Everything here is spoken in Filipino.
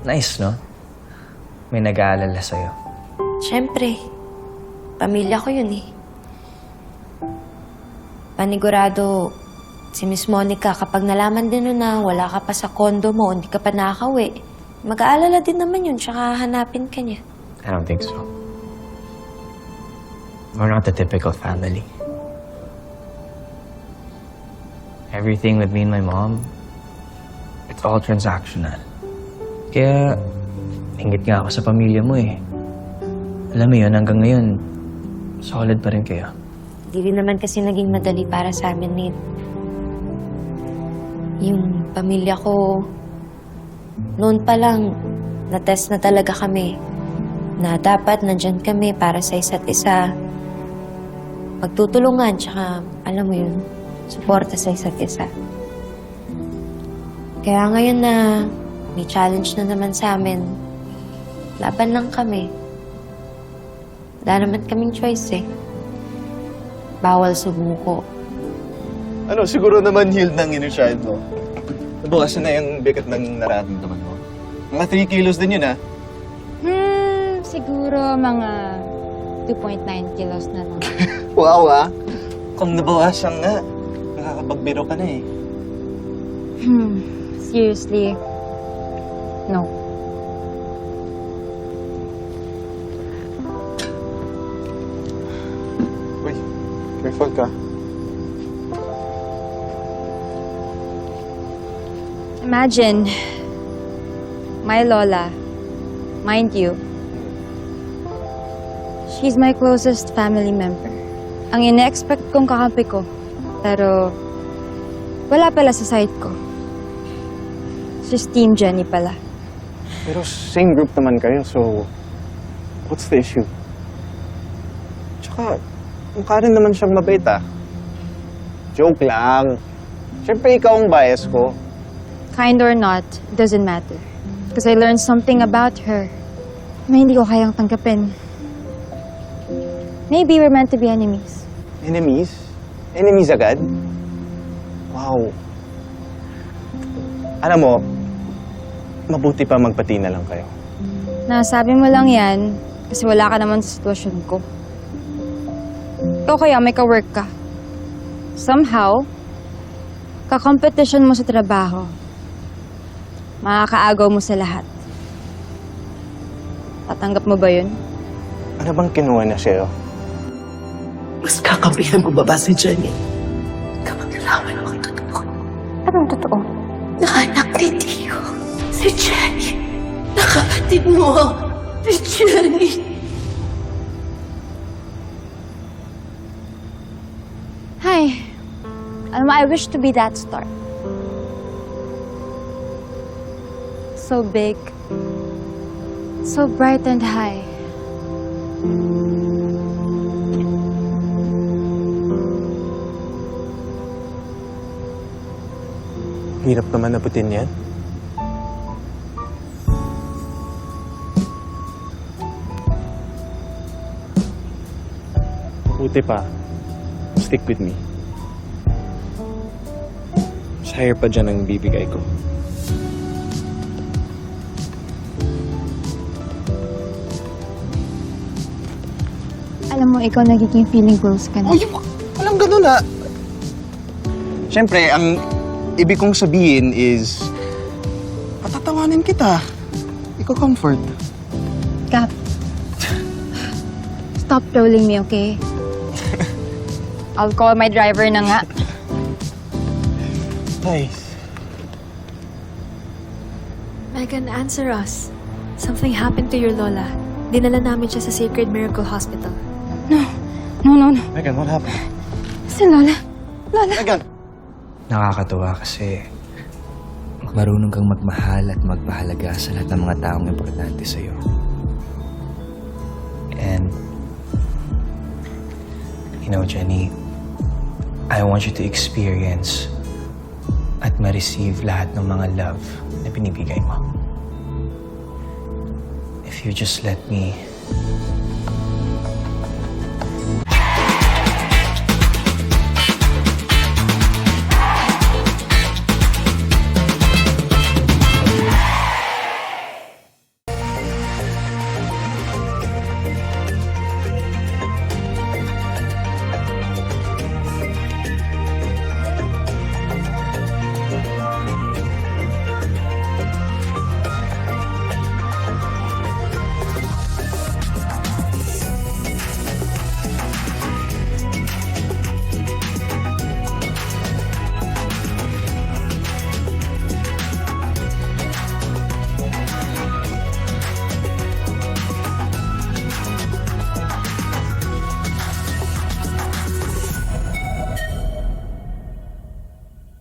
Nice, no? May nag-aalala sa'yo. Siyempre, pamilya ko yun eh. Panigurado, si Miss Monica, kapag nalaman din nun na wala ka pa sa kondo mo, hindi ka pa nakakauwi, mag-aalala din naman yun, tsaka hanapin ka niya. I don't think so. We're not the typical family. Everything with me and my mom, it's all transactional. Kaya, ingit nga ako sa pamilya mo eh. Alam mo yun, hanggang ngayon, solid pa rin kayo. Di rin naman kasi naging madali para sa amin, Nate. Yung pamilya ko, noon pa lang, na-test na talaga kami na dapat nandyan kami para sa isa't isa. Magtutulungan, tsaka, alam mo yun, suporta sa isa't isa. Kaya ngayon na may challenge na naman sa amin, laban lang kami. Wala naman kaming choice eh. Bawal sumuko. Ano, siguro naman healed ng inner child mo. Nabukasan na yung bigat ng nararamdaman mo. Mga 3 kilos din yun, ha? Siguro mga 2.9 kilos na lang. Wow, ha? Kung nabawasan nga, nakakapagbiro ka na eh. Seriously? No. Uy, careful ka. Imagine, my lola, mind you, she's my closest family member. Ang ine-expect kong kakampi ko, pero wala pala sa side ko. She's Team Jenny pala. Pero same group naman kayo, so what's the issue? Tsaka, mukha rin naman siyang mabait, ah. Joke lang. Siyempre, ikaw ang bias ko. Kind or not, doesn't matter. Because I learned something about her na hindi ko kayang tanggapin. Maybe we're meant to be enemies. Enemies? Enemies agad? Wow. Alam mo, mabuti pa magpati na lang kayo. Nasabi mo lang yan kasi wala ka naman sa sitwasyon ko. Ikaw kaya may ka-work ka. Somehow, ka-competition mo sa trabaho. Makakaagaw mo sa lahat. Tatanggap mo ba yun? Ano bang kinuha na sa'yo? Mas kakampihan mo ba ba si Jenny? Kapag nalaman mo ang totoo. Anong totoo? Naanak ni Tio. Si Jenny. Nakapatid mo. Si Jenny. Hi. Alam mo, I wish to be that star. So big. So bright and high. Hirap naman naputin yan. Buti pa. Stick with me. Mas higher pa dyan ang bibigay ko. Alam mo, ikaw nagiging feeling close ka na. Uy, walang ganun, ha? Siyempre, ang ibig kong sabihin is, patatawanin kita. Ikaw comfort. Cap. Stop trolling me, okay? I'll call my driver na nga. Nice. Megan, answer us. Something happened to your lola. Dinala namin siya sa Sacred Miracle Hospital. No. Megan, what happened? Si Lola. Megan! Nakakatuwa kasi marunong kang magmahal at magpahalaga sa lahat ng mga taong importante sa'yo. And, you know, Jenny, I want you to experience at ma-receive lahat ng mga love na binibigay mo. If you just let me